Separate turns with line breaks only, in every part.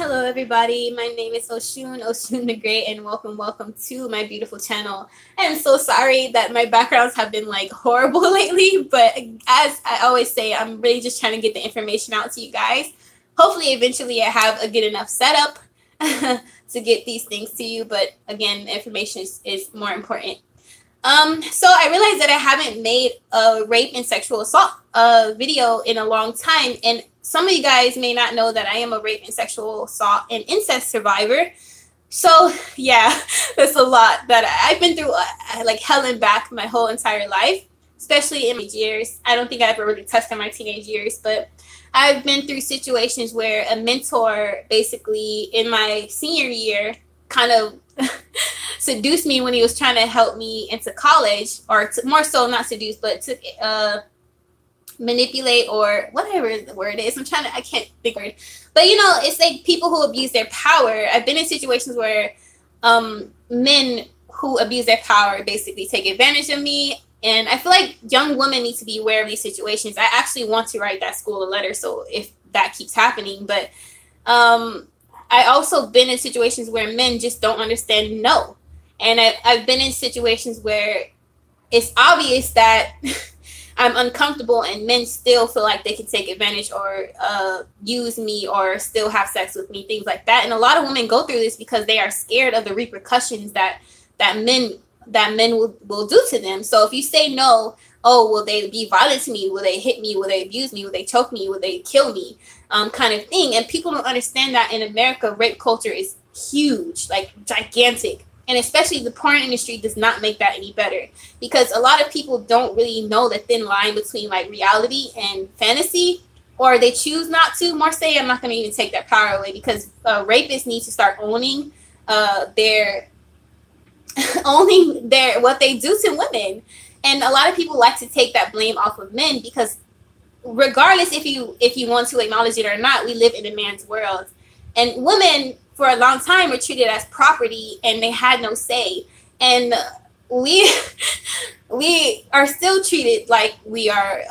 Hello, everybody. My name is Oshun the Great, and welcome to my beautiful channel. I am so sorry that my backgrounds have been like horrible lately, but as I always say, I'm really just trying to get the information out to you guys. Hopefully, eventually, I have a good enough setup to get these things to you, but again, information is more important. So I realized that I haven't made a rape and sexual assault video in a long time, and some of you guys may not know that I am a rape and sexual assault and incest survivor. So yeah, that's a lot that I've been through, like hell and back my whole entire life, especially in my years. I don't think I ever really touched on my teenage years, but I've been through situations where a mentor basically in my senior year kind of seduced me when he was trying to help me into college, or more so not seduce, but to manipulate, or whatever the word is. I can't think of it. But it's like people who abuse their power. I've been in situations where men who abuse their power basically take advantage of me. And I feel like young women need to be aware of these situations. I actually want to write that school a letter, so if that keeps happening. But I also been in situations where men just don't understand no. And I've been in situations where it's obvious that I'm uncomfortable and men still feel like they can take advantage or use me or still have sex with me, things like that. And a lot of women go through this because they are scared of the repercussions that men will do to them. So if you say no, oh, will they be violent to me? Will they hit me? Will they abuse me? Will they choke me? Will they kill me? Kind of thing. And people don't understand that in America, rape culture is huge, like gigantic. And especially the porn industry does not make that any better, because a lot of people don't really know the thin line between like reality and fantasy, or they choose not to. More say, I'm not going to even take that power away, because rapists need to start owning their what they do to women. And a lot of people like to take that blame off of men, because regardless if you want to acknowledge it or not, we live in a man's world, and women for a long time were treated as property and they had no say. And we are still treated like we are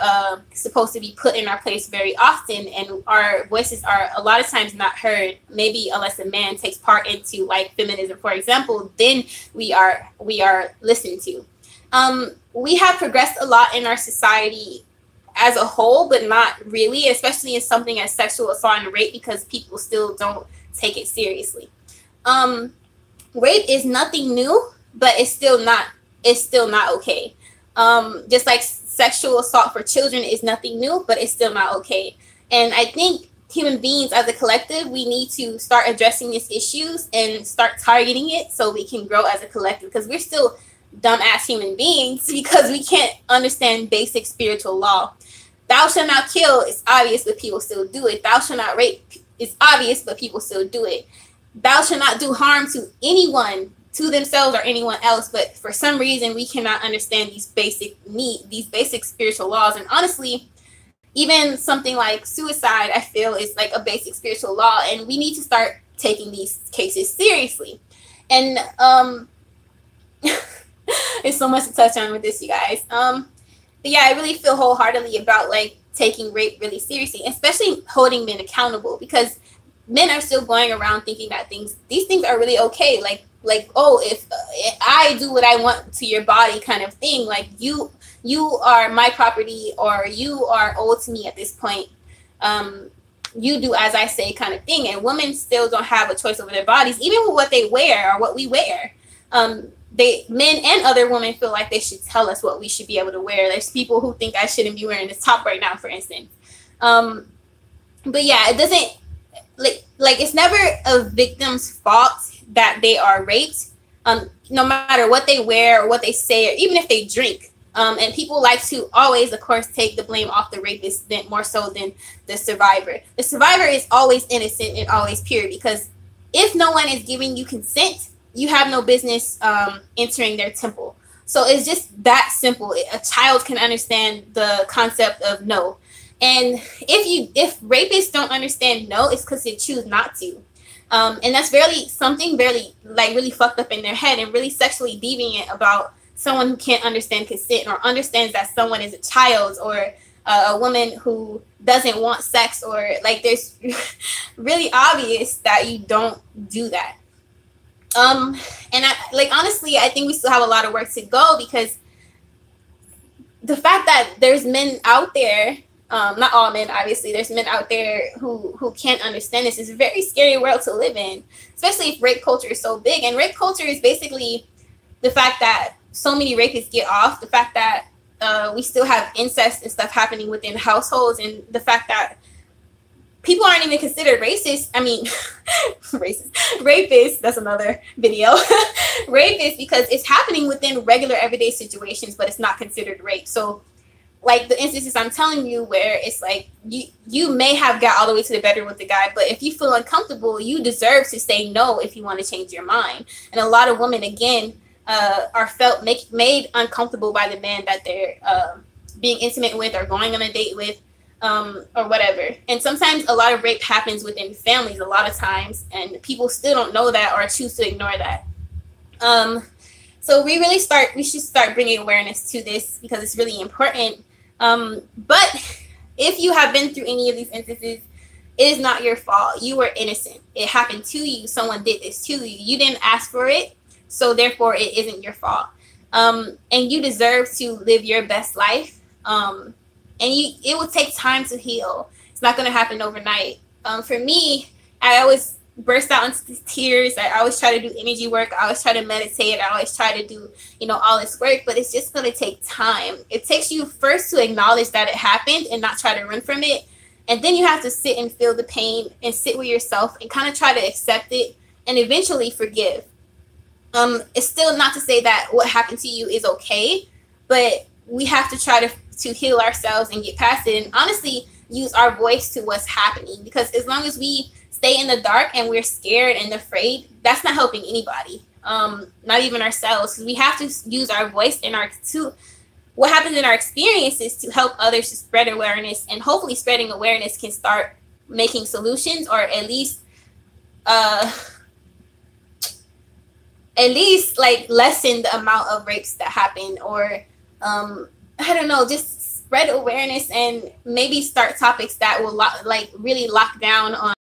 supposed to be put in our place very often, and our voices are a lot of times not heard, maybe unless a man takes part into like feminism, for example, then we are listened to. We have progressed a lot in our society as a whole, but not really, especially in something as sexual assault and rape, because people still don't take it seriously. Rape is nothing new, but it's still not okay. Just like sexual assault for children is nothing new, but it's still not okay. And I think human beings as a collective, we need to start addressing these issues and start targeting it so we can grow as a collective, because we're still dumbass human beings because we can't understand basic spiritual law. Thou shalt not kill is obvious, but people still do it. Thou shalt not rape is obvious, but people still do it. Thou shalt not do harm to anyone, to themselves or anyone else, but for some reason we cannot understand these basic spiritual laws. And honestly, even something like suicide, I feel, is like a basic spiritual law, and we need to start taking these cases seriously. And there's so much to touch on with this, you guys. But yeah, I really feel wholeheartedly about like taking rape really seriously, especially holding men accountable, because men are still going around thinking that these things are really okay. Like oh, if I do what I want to your body, kind of thing. Like you are my property, or you are owed to me at this point. You do as I say, kind of thing. And women still don't have a choice over their bodies, even with what they wear or what we wear. Men and other women feel like they should tell us what we should be able to wear. There's people who think I shouldn't be wearing this top right now, for instance. But yeah, it doesn't like it's never a victim's fault that they are raped, no matter what they wear or what they say, or even if they drink. And people like to always, of course, take the blame off the rapist more so than the survivor. The survivor is always innocent and always pure, because if no one is giving you consent, you have no business entering their temple. So it's just that simple. A child can understand the concept of no. And if rapists don't understand no, it's because they choose not to. And that's something really fucked up in their head, and really sexually deviant about someone who can't understand consent, or understands that someone is a child, or a woman who doesn't want sex, or like there's really obvious that you don't do that. And I, like, honestly, I think we still have a lot of work to go, because the fact that there's men out there, not all men, obviously, there's men out there who can't understand this. It's a very scary world to live in, especially if rape culture is so big. And rape culture is basically the fact that so many rapists get off, the fact that we still have incest and stuff happening within households, and the fact that people aren't even considered racist. I mean, rapists, that's another video. Rapists, because it's happening within regular everyday situations, but it's not considered rape. So, like the instances I'm telling you where it's like you may have got all the way to the bedroom with the guy, but if you feel uncomfortable, you deserve to say no if you want to change your mind. And a lot of women, again, are felt made uncomfortable by the man that they're being intimate with or going on a date with, or whatever. And sometimes a lot of rape happens within families a lot of times, and people still don't know that or choose to ignore that. So we should start bringing awareness to this, because it's really important. But if you have been through any of these instances, it is not your fault. You were innocent. It happened to you. Someone did this to you. You didn't ask for it, so therefore it isn't your fault. And you deserve to live your best life. And it will take time to heal. It's not going to happen overnight. For me, I always burst out into tears. I always try to do energy work. I always try to meditate. I always try to do, all this work, but it's just going to take time. It takes you first to acknowledge that it happened and not try to run from it. And then you have to sit and feel the pain and sit with yourself and kind of try to accept it and eventually forgive. It's still not to say that what happened to you is okay, but we have to try to heal ourselves and get past it, and honestly use our voice to what's happening, because as long as we stay in the dark and we're scared and afraid, that's not helping anybody, not even ourselves. We have to use our voice and what happens in our experiences to help others to spread awareness, and hopefully spreading awareness can start making solutions, or at least like lessen the amount of rapes that happen, or I don't know, just spread awareness and maybe start topics that will really lock down on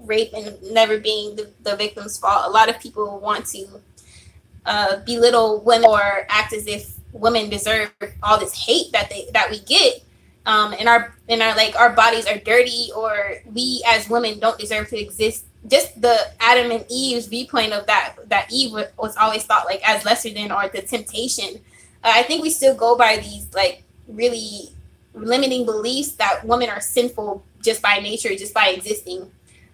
rape and never being the victim's fault. A lot of people want to belittle women or act as if women deserve all this hate that we get. And our bodies are dirty, or we as women don't deserve to exist. Just the Adam and Eve's viewpoint of that Eve was always thought like as lesser than, or the temptation. I think we still go by these like really limiting beliefs that women are sinful just by nature, just by existing.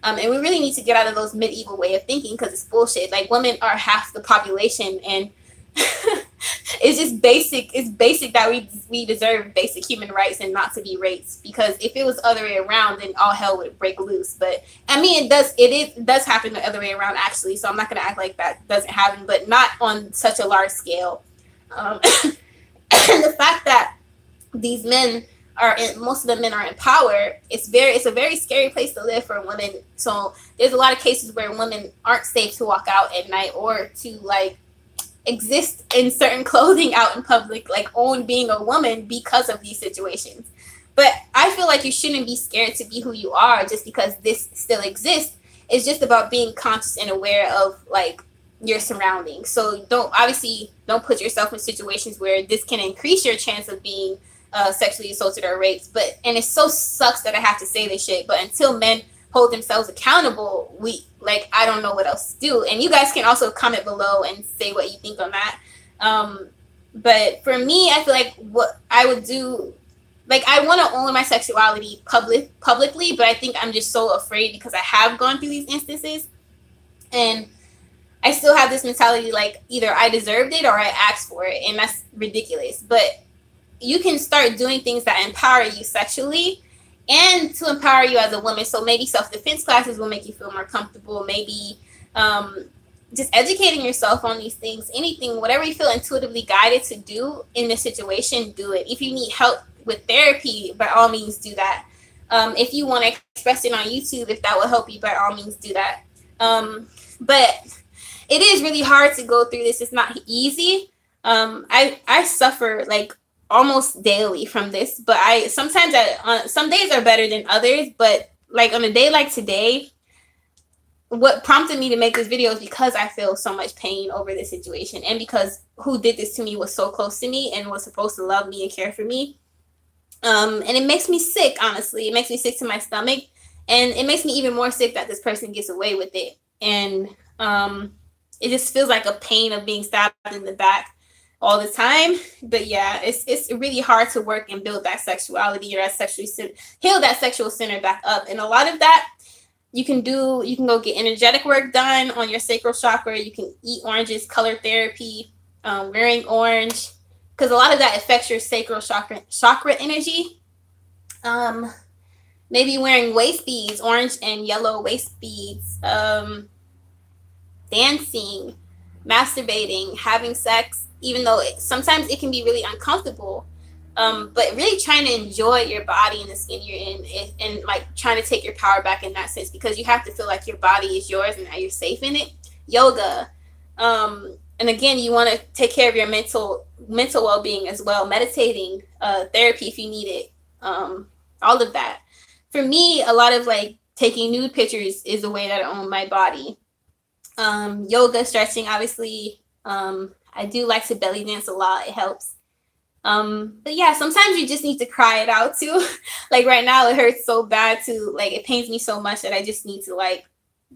And we really need to get out of those medieval way of thinking, because it's bullshit. Like, women are half the population, and it's just basic. It's basic that we deserve basic human rights and not to be raped. Because if it was the other way around, then all hell would break loose. But I mean, it does happen the other way around, actually. So I'm not going to act like that doesn't happen, but not on such a large scale. And the fact that these men most of the men are in power, it's a very scary place to live for women. So there's a lot of cases where women aren't safe to walk out at night, or to like exist in certain clothing out in public, like own being a woman, because of these situations. But I feel like you shouldn't be scared to be who you are just because this still exists. It's just about being conscious and aware of like your surroundings. So don't put yourself in situations where this can increase your chance of being sexually assaulted or raped. And it so sucks that I have to say this shit, but until men hold themselves accountable, I don't know what else to do. And you guys can also comment below and say what you think on that. But for me, I feel like what I would do, like, I want to own my sexuality publicly, but I think I'm just so afraid because I have gone through these instances, and I still have this mentality like either I deserved it or I asked for it, and that's ridiculous. But you can start doing things that empower you sexually and to empower you as a woman. So maybe self-defense classes will make you feel more comfortable. Maybe just educating yourself on these things, anything, whatever you feel intuitively guided to do in this situation, do it. If you need help with therapy, by all means do that. If you want to express it on YouTube, if that will help you, by all means do that. But it is really hard to go through this. It's not easy. I suffer like almost daily from this, but I sometimes some days are better than others. But like on a day like today, what prompted me to make this video is because I feel so much pain over this situation, and because who did this to me was so close to me and was supposed to love me and care for me. And it makes me sick, honestly. It makes me sick to my stomach, and it makes me even more sick that this person gets away with it. And it just feels like a pain of being stabbed in the back all the time. But yeah, it's really hard to work and build that sexuality or that heal that sexual center back up. And a lot of that you can go get energetic work done on your sacral chakra. You can eat oranges, color therapy, wearing orange, because a lot of that affects your sacral chakra energy. Maybe wearing waist beads, orange and yellow waist beads, dancing, masturbating, having sex, even though sometimes it can be really uncomfortable. But really trying to enjoy your body and the skin you're in, and like trying to take your power back in that sense, because you have to feel like your body is yours and that you're safe in it. Yoga. And again, you want to take care of your mental well-being as well. Meditating, therapy if you need it. All of that. For me, a lot of like taking nude pictures is the way that I own my body. Yoga, stretching, obviously. I do like to belly dance a lot. It helps. But yeah, sometimes you just need to cry it out too. Like right now, it hurts so bad too. Like it pains me so much that I just need to like,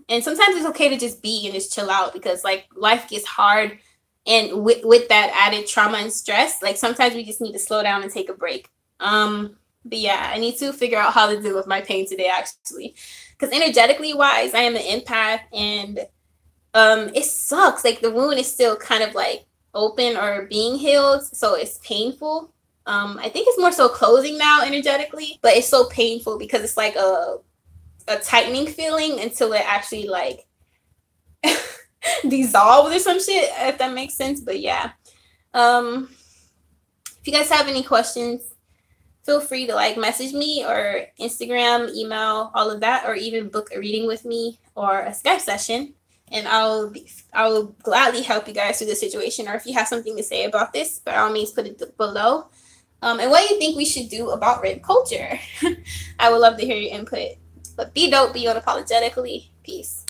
and sometimes it's okay to just be and just chill out, because like life gets hard. And with that added trauma and stress, like sometimes we just need to slow down and take a break. But yeah, I need to figure out how to deal with my pain today, actually. Because energetically wise, I am an empath, and it sucks. Like the wound is still kind of like open or being healed, so it's painful. I think it's more so closing now energetically, but it's so painful because it's like a tightening feeling until it actually like dissolves or some shit, if that makes sense. But yeah, if you guys have any questions, feel free to like message me or Instagram, email, all of that, or even book a reading with me or a Skype session. And I'll gladly help you guys through the situation. Or if you have something to say about this, by all means, put it below. And what do you think we should do about rape culture? I would love to hear your input. But be dope, be unapologetically. Peace.